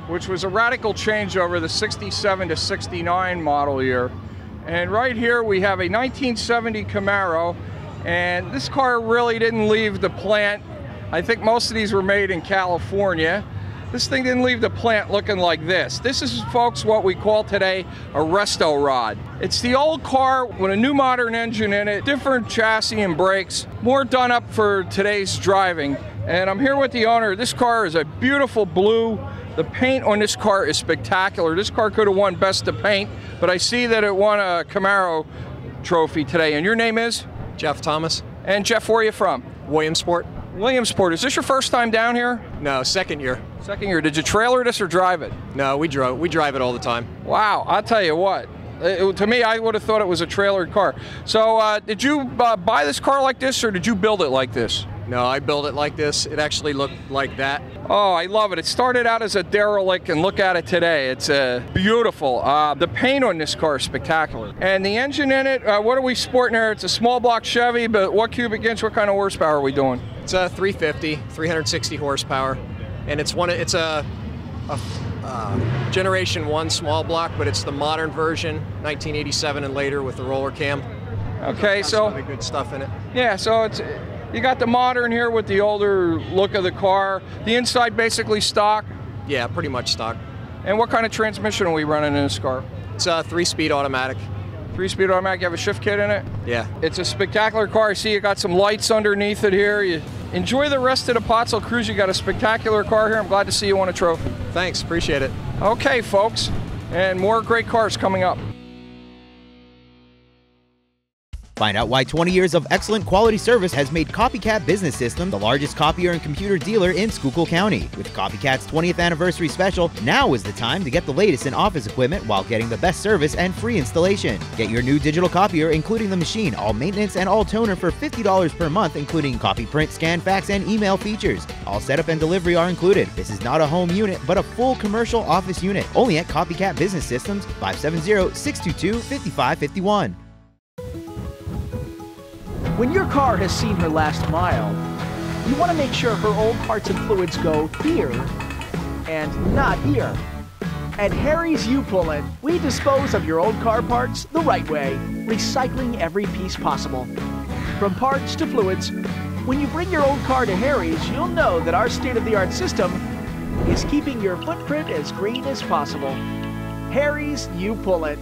which was a radical change over the 67 to 69 model year. And right here we have a 1970 Camaro, and this car really didn't leave the plant. I think most of these were made in California. This thing didn't leave the plant looking like this. This is, folks, what we call today a resto rod. It's the old car with a new modern engine in it, different chassis and brakes, more done up for today's driving. And I'm here with the owner. This car is a beautiful blue. The paint on this car is spectacular. This car could have won Best of Paint, but I see that it won a Camaro trophy today. And your name is? Jeff Thomas. And Jeff, where are you from? Williamsport. Williamsport. Is this your first time down here? No, second year. Second year. Did you trailer this or drive it? No, we drive it all the time. Wow, I'll tell you what. To me, I would have thought it was a trailered car. So did you buy this car like this, or did you build it like this? No, I built it like this. It actually looked like that. Oh, I love it. It started out as a derelict, and look at it today. It's beautiful. The paint on this car is spectacular. And the engine in it, what are we sporting there? It's a small block Chevy, but what cubic inch, what kind of horsepower are we doing? It's a 350, 360 horsepower. And it's a Generation 1 small block, but it's the modern version, 1987 and later with the roller cam. Okay, so really good stuff in it. Yeah, so it's you got the modern here with the older look of the car. The inside basically stock. Yeah, pretty much stock. And what kind of transmission are we running in this car? It's a 3-speed automatic. 3-speed automatic. You have a shift kit in it? Yeah. It's a spectacular car. I see you got some lights underneath it here. You enjoy the rest of the Pottsville Cruise. You got a spectacular car here. I'm glad to see you won a trophy. Thanks, appreciate it. Okay, folks, and more great cars coming up. Find out why 20 years of excellent quality service has made Copycat Business System the largest copier and computer dealer in Schuylkill County. With Copycat's 20th anniversary special, now is the time to get the latest in office equipment while getting the best service and free installation. Get your new digital copier, including the machine, all maintenance, and all toner for $50 per month, including copy, print, scan, fax, and email features. All setup and delivery are included. This is not a home unit, but a full commercial office unit. Only at Copycat Business Systems, 570-622-5551. When your car has seen her last mile, you want to make sure her old parts and fluids go here and not here. At Harry's U-Pull-It, we dispose of your old car parts the right way, recycling every piece possible. From parts to fluids, when you bring your old car to Harry's, you'll know that our state-of-the-art system is keeping your footprint as green as possible. Harry's U-Pull-It.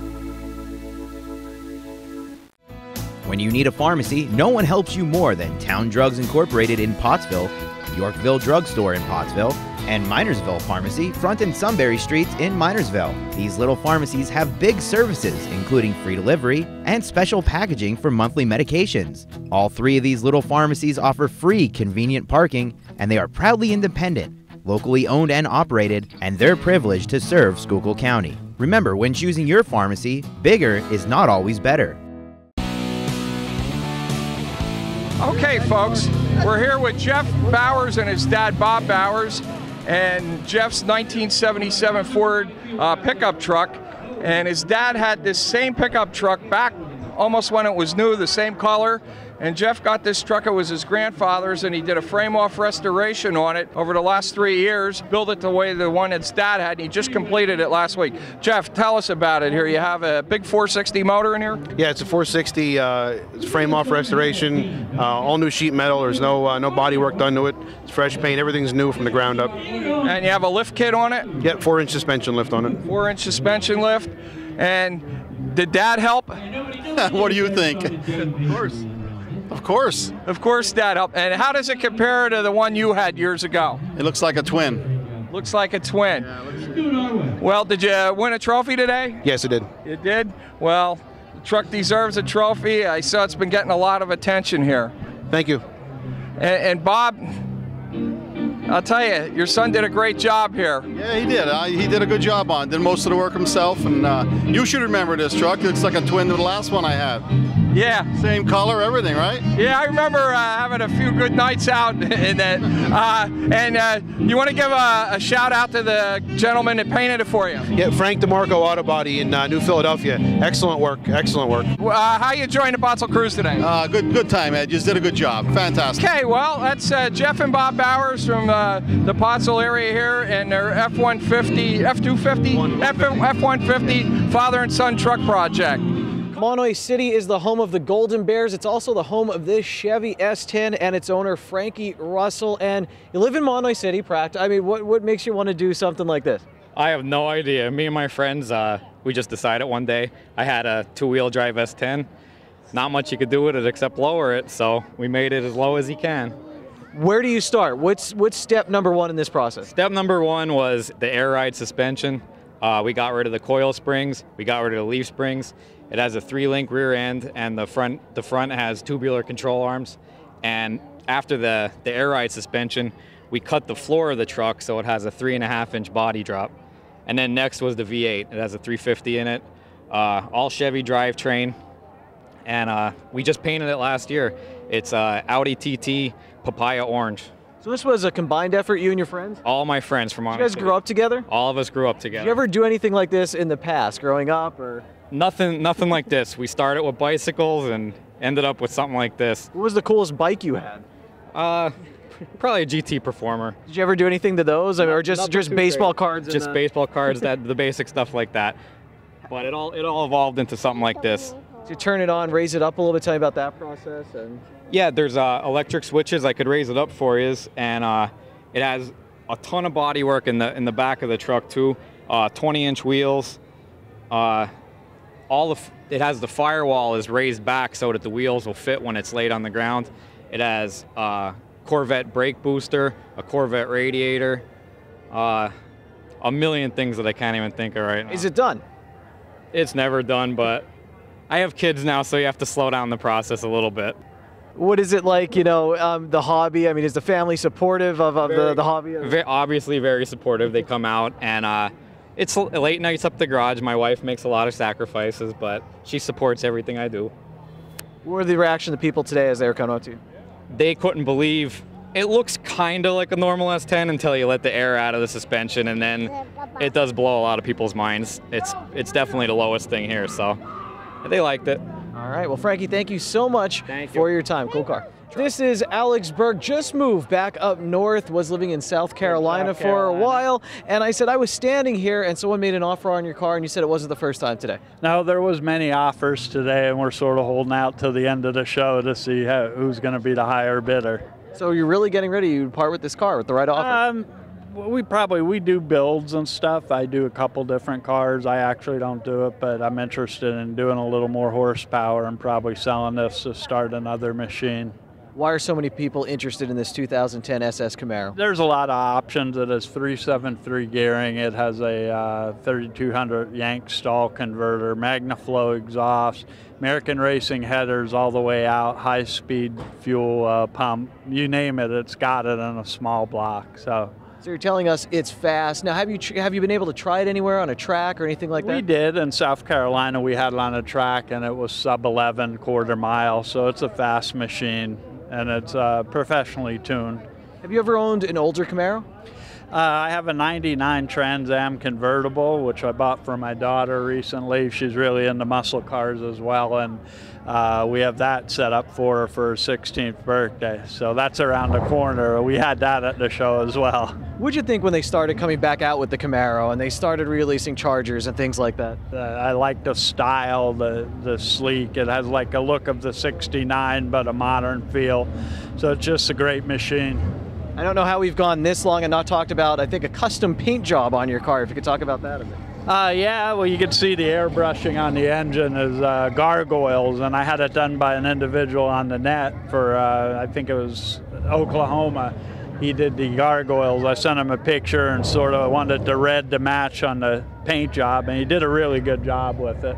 When you need a pharmacy, no one helps you more than Town Drugs Incorporated in Pottsville, Yorkville Drugstore in Pottsville, and Minersville Pharmacy, Front and Sunbury Streets in Minersville. These little pharmacies have big services, including free delivery and special packaging for monthly medications. All three of these little pharmacies offer free, convenient parking, and they are proudly independent, locally owned and operated, and they're privileged to serve Schuylkill County. Remember, when choosing your pharmacy, bigger is not always better. Okay, folks, we're here with Jeff Bowers and his dad, Bob Bowers, and Jeff's 1977 Ford pickup truck. And his dad had this same pickup truck back almost when it was new, the same color. And Jeff got this truck, it was his grandfather's, and he did a frame-off restoration on it over the last 3 years, built it the way the one his dad had, and he just completed it last week. Jeff, tell us about it here. You have a big 460 motor in here? Yeah, it's a 460 frame-off restoration, all new sheet metal. There's no body work done to it. It's fresh paint, everything's new from the ground up. And you have a lift kit on it? Yeah, 4-inch suspension lift on it. 4-inch suspension lift. And did Dad help? What do you think? Of course. Of course. Of course, Dad helped. And how does it compare to the one you had years ago? It looks like a twin. Looks like a twin. Yeah, well, did you win a trophy today? Yes, it did. You did? Well, the truck deserves a trophy. I saw it's been getting a lot of attention here. Thank you. And Bob, I'll tell you, your son did a great job here. Yeah, he did. He did a good job on it. Did most of the work himself. And you should remember this truck. It looks like a twin to the last one I had. Yeah. Same color, everything, right? Yeah, I remember having a few good nights out in that. And you want to give a shout out to the gentleman that painted it for you? Yeah, Frank DeMarco Auto Body in New Philadelphia. Excellent work, excellent work. How you enjoying the Pottsville Cruise today? Good time, Ed. Just did a good job. Fantastic. Okay, well, that's Jeff and Bob Bowers from the Pottsville area here and their F-150, F-150 father and son truck project. Monoy City is the home of the Golden Bears. It's also the home of this Chevy S10 and its owner, Frankie Russell. And you live in Monoy City, I mean, what makes you want to do something like this? I have no idea. Me and my friends, we just decided one day. I had a two-wheel drive S10. Not much you could do with it except lower it, so we made it as low as you can. Where do you start? What's step number one in this process? Step number one was the air ride suspension. We got rid of the coil springs. We got rid of the leaf springs. It has a 3-link rear end, and the front has tubular control arms. And after the air ride suspension, we cut the floor of the truck so it has a 3.5-inch body drop. And then next was the V8. It has a 350 in it, all Chevy drivetrain. and we just painted it last year. It's Audi TT Papaya Orange. So this was a combined effort, you and your friends? All my friends from Did you guys grow up together? All of us grew up together. Did you ever do anything like this in the past, growing up, or? Nothing like this. We started with bicycles and ended up with something like this. What was the coolest bike you had? Probably a GT Performer. Did you ever do anything to those, or just baseball cards? Just baseball cards, the basic stuff like that. But it all evolved into something like this. So you turn it on, raise it up a little bit. Tell me about that process. And yeah, there's electric switches. I could raise it up for you, and it has a ton of body work in the back of the truck too. 20-inch wheels. It has the firewall is raised back so that the wheels will fit when it's laid on the ground. It has Corvette brake booster, a Corvette radiator, a million things that I can't even think of right now. Is it done? It's never done, but I have kids now, so you have to slow down the process a little bit. What is it like, the hobby? I mean, is the family supportive of the hobby? Obviously very supportive. They come out, and it's late nights up the garage. My wife makes a lot of sacrifices, but she supports everything I do. What were the reaction of the people today as they were coming up to you? They couldn't believe. It looks kind of like a normal S10 until you let the air out of the suspension, and then it does blow a lot of people's minds. It's definitely the lowest thing here, so they liked it. All right, well, Frankie, thank you so much for your time. Cool car. This is Alex Burke, just moved back up north, was living in South Carolina for a while, and I said I was standing here and someone made an offer on your car and you said it wasn't the first time today. No, there was many offers today, and we're sort of holding out till the end of the show to see who's going to be the higher bidder. So you're really getting ready to part with this car with the right offer? We do builds and stuff. I do a couple different cars. I actually don't do it, but I'm interested in doing a little more horsepower and probably selling this to start another machine. Why are so many people interested in this 2010 SS Camaro? There's a lot of options. It has 373 gearing. It has a 3200 Yank stall converter, MagnaFlow exhaust, American Racing headers all the way out, high-speed fuel pump. You name it, it's got it in a small block. So you're telling us it's fast. Now, have you been able to try it anywhere on a track or anything like that? We did. In South Carolina, we had it on a track, and it was sub-11 quarter mile, so it's a fast machine, and it's professionally tuned. Have you ever owned an older Camaro? I have a 99 Trans Am convertible, which I bought for my daughter recently. She's really into muscle cars as well, and we have that set up for her for her 16th birthday. So that's around the corner. We had that at the show as well. What'd you think when they started coming back out with the Camaro and they started releasing Chargers and things like that? I like the style, the sleek. It has like a look of the 69, but a modern feel. So it's just a great machine. I don't know how we've gone this long and not talked about, I think, a custom paint job on your car. If you could talk about that a bit. Yeah, well, you can see the airbrushing on the engine is gargoyles, and I had it done by an individual on the net for, I think it was Oklahoma. He did the gargoyles. I sent him a picture and sort of wanted the red to match on the paint job, and he did a really good job with it.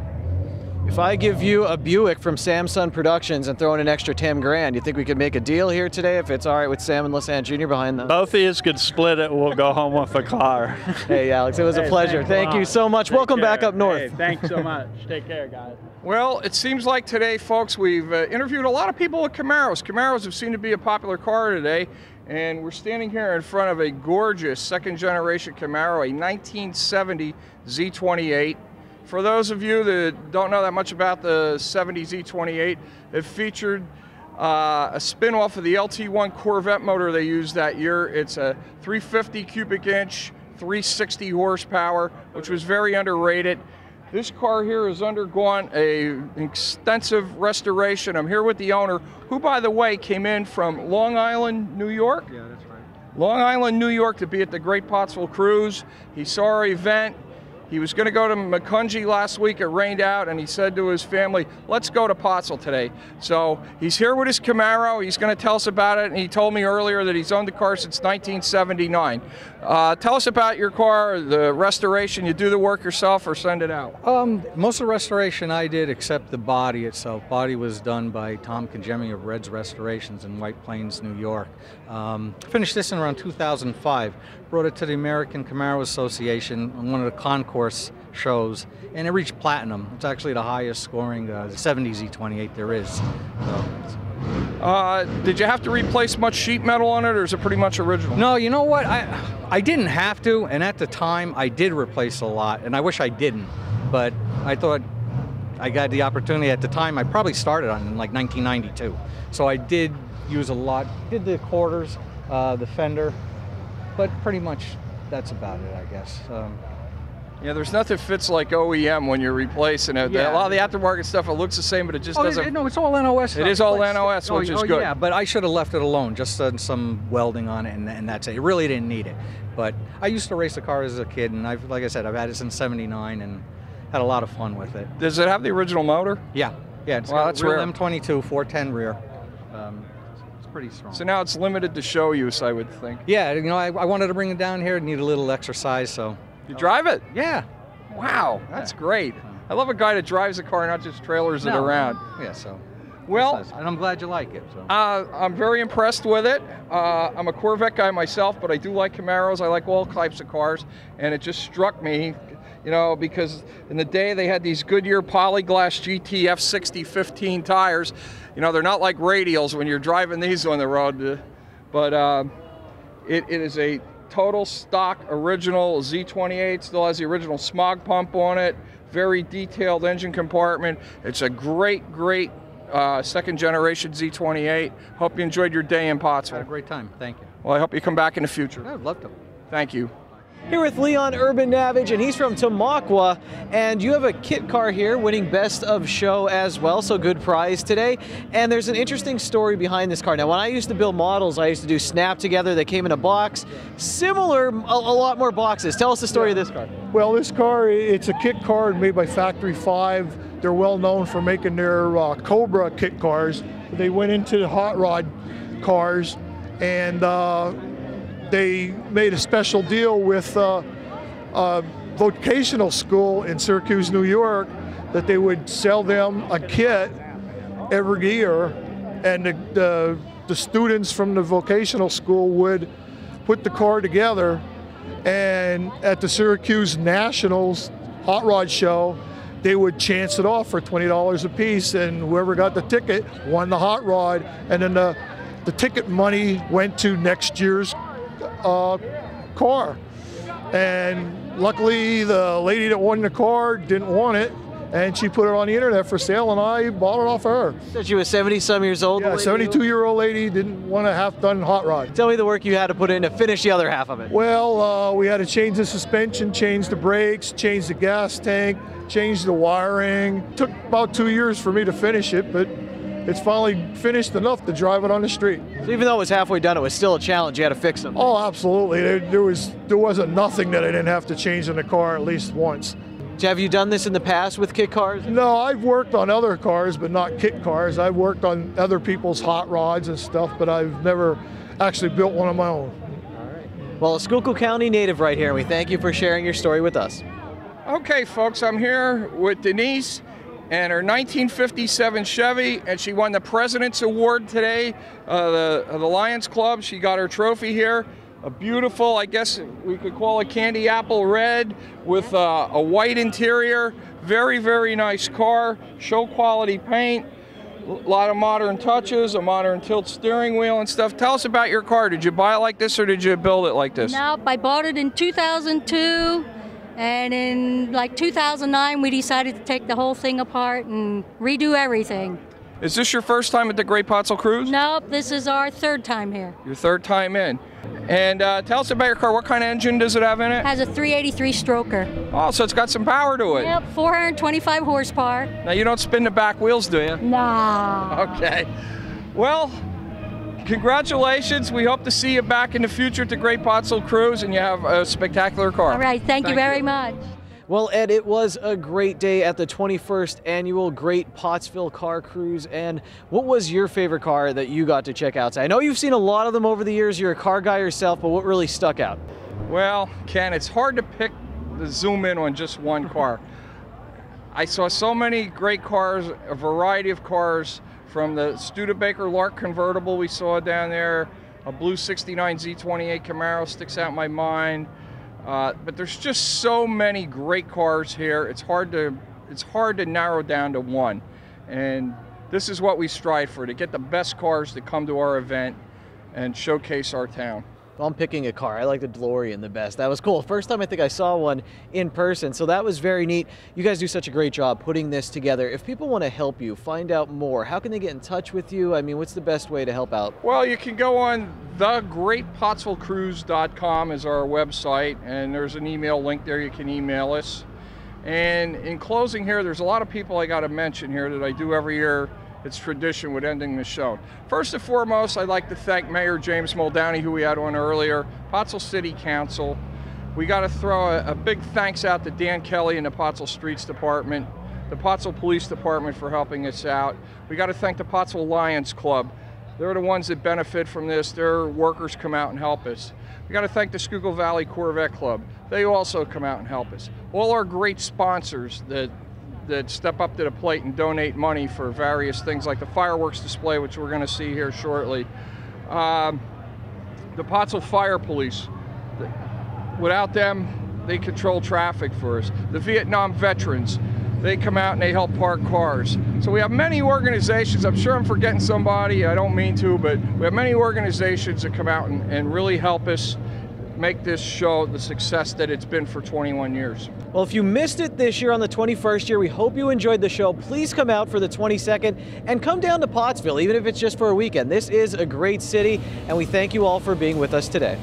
If I give you a Buick from Samsung Productions and throw in an extra 10 grand, you think we could make a deal here today if it's all right with Sam and LaSanne Jr. behind them? Both of you could split it. We'll go home with a car. Hey, Alex, it was a pleasure. Thank you so much. Welcome back up north. Hey, thanks so much. Take care, guys. Well, it seems like today, folks, we've interviewed a lot of people with Camaros. Camaros have seemed to be a popular car today, and we're standing here in front of a gorgeous second-generation Camaro, a 1970 Z28. For those of you that don't know that much about the 70 Z28, it featured a spin-off of the LT1 Corvette motor they used that year. It's a 350 cubic inch, 360 horsepower, which was very underrated. This car here has undergone an extensive restoration. I'm here with the owner, who, by the way, came in from Long Island, New York. Yeah, that's right. Long Island, New York, to be at the Great Pottsville Cruise. He saw our event. He was going to go to Macungie last week. It rained out, and he said to his family, let's go to Pottsville today. So he's here with his Camaro. He's going to tell us about it, and he told me earlier that he's owned the car since 1979. Tell us about your car, the restoration. You do the work yourself or send it out? Most of the restoration I did, except the body itself. Body was done by Tom Congemi of Red's Restorations in White Plains, New York. Finished this in around 2005. Brought it to the American Camaro Association on one of the concourse course shows, and it reached platinum. It's actually the highest scoring 70 Z28 there is. So. Did you have to replace much sheet metal on it, or is it pretty much original? No, you know what? I didn't have to, and at the time I did replace a lot, and I wish I didn't, but I thought I got the opportunity at the time. I probably started on in like 1992, so I did use a lot. Did the quarters, the fender, but pretty much that's about it, I guess. Yeah, there's nothing fits like OEM when you're replacing it. Yeah. A lot of the aftermarket stuff, it looks the same, but it just doesn't. No, it's all NOS stuff. It is all NOS, which is good. Yeah, but I should have left it alone, just done some welding on it, and that's it. It really didn't need it. But I used to race the car as a kid, and like I said, I've had it since '79, and had a lot of fun with it. Does it have the original motor? Yeah, it's well, got that's a real rare. M22 410 rear. It's pretty strong. So now it's limited to show use, I would think. Yeah, you know, I wanted to bring it down here, need a little exercise, so. You drive it? Yeah. Wow, that's great. I love a guy that drives a car, not just trailers it around. Yeah, so. Well, and I'm glad you like it. So. I'm very impressed with it. I'm a Corvette guy myself, but I do like Camaros. I like all types of cars, and it just struck me, you know, because in the day they had these Goodyear Polyglass GT F60 15 tires. You know, they're not like radials when you're driving these on the road, but it is a total stock original Z28. Still has the original smog pump on it. Very detailed engine compartment. It's a great second generation Z28. Hope you enjoyed your day in Pottsville. Had a great time. Thank you. Well, I hope you come back in the future. I'd love to. Thank you. Here with Leon Urban Navage, and he's from Tamaqua, and you have a kit car here winning Best of Show as well, so good prize today. And there's an interesting story behind this car. Now, when I used to build models, I used to do snap together. They came in a box. Similar, a lot more boxes. Tell us the story of this car. Well, this car, it's a kit car made by Factory 5. They're well known for making their Cobra kit cars. They went into the hot rod cars, and they made a special deal with a vocational school in Syracuse, New York, that they would sell them a kit every year, and the students from the vocational school would put the car together, and at the Syracuse Nationals Hot Rod Show, they would chance it off for $20 a piece, and whoever got the ticket won the hot rod, and then the ticket money went to next year's car. And luckily the lady that won the car didn't want it, and she put it on the internet for sale, and I bought it off of her. Said she was 70-some years old? Yeah, 72-year-old lady, didn't want a half-done hot rod. Tell me the work you had to put in to finish the other half of it. Well, we had to change the suspension, change the brakes, change the gas tank, change the wiring. Took about 2 years for me to finish it, but it's finally finished enough to drive it on the street. So even though it was halfway done, it was still a challenge. You had to fix them. Oh, absolutely. There wasn't nothing that I didn't have to change in the car at least once. Have you done this in the past with kit cars? No, I've worked on other cars, but not kit cars. I've worked on other people's hot rods and stuff, but I've never actually built one of my own. All right. Well, a Schuylkill County native right here, and we thank you for sharing your story with us. Okay, folks, I'm here with Denise and her 1957 Chevy, and she won the President's Award today, the Lions Club. She got her trophy here. A beautiful, I guess we could call it candy apple red with a white interior. Very, very nice car. Show quality paint. A lot of modern touches, a modern tilt steering wheel and stuff. Tell us about your car. Did you buy it like this, or did you build it like this? Nope, I bought it in 2002. And in like 2009, we decided to take the whole thing apart and redo everything. Is this your first time at the Great Pottsville Cruise? Nope, this is our third time here. Your third time in. And tell us about your car. What kind of engine does it have in it? It has a 383 stroker. Oh, so it's got some power to it. Yep, 425 horsepower. Now you don't spin the back wheels, do you? Nah. Okay. Well, congratulations. We hope to see you back in the future at the Great Pottsville Cruise, and you have a spectacular car. All right, thank you very much. Well, Ed, it was a great day at the 21st Annual Great Pottsville Car Cruise, and what was your favorite car that you got to check out? I know you've seen a lot of them over the years, you're a car guy yourself, but what really stuck out? Well, Ken, it's hard to zoom in on just one car. I saw so many great cars, a variety of cars, from the Studebaker Lark convertible we saw down there, a blue 69 Z28 Camaro sticks out in my mind, But there's just so many great cars here. It's hard to narrow down to one. And this is what we strive for, to get the best cars that come to our event and showcase our town. Well, I'm picking a car. I like the DeLorean the best. That was cool. First time I think I saw one in person, so that was very neat. You guys do such a great job putting this together. If people want to help you, find out more, how can they get in touch with you? I mean, what's the best way to help out? Well, you can go on thegreatpottsvillecruise.com is our website, and there's an email link there. You can email us. And in closing here, there's a lot of people I got to mention here that I do every year. It's tradition with ending the show. First and foremost, I'd like to thank Mayor James Muldowney, who we had on earlier, Pottsville City Council. We got to throw a big thanks out to Dan Kelly and the Pottsville Streets Department, the Pottsville Police Department for helping us out. We got to thank the Pottsville Lions Club. They're the ones that benefit from this. Their workers come out and help us. We got to thank the Schuylkill Valley Corvette Club. They also come out and help us. All our great sponsors that step up to the plate and donate money for various things like the fireworks display, which we're going to see here shortly. The Pottsville Fire Police. Without them, they control traffic for us. The Vietnam veterans, they come out and they help park cars. So we have many organizations. I'm sure I'm forgetting somebody. I don't mean to, but we have many organizations that come out and really help us make this show the success that it's been for 21 years. Well, if you missed it this year on the 21st year, we hope you enjoyed the show. Please come out for the 22nd and come down to Pottsville, even if it's just for a weekend. This is a great city, and we thank you all for being with us today.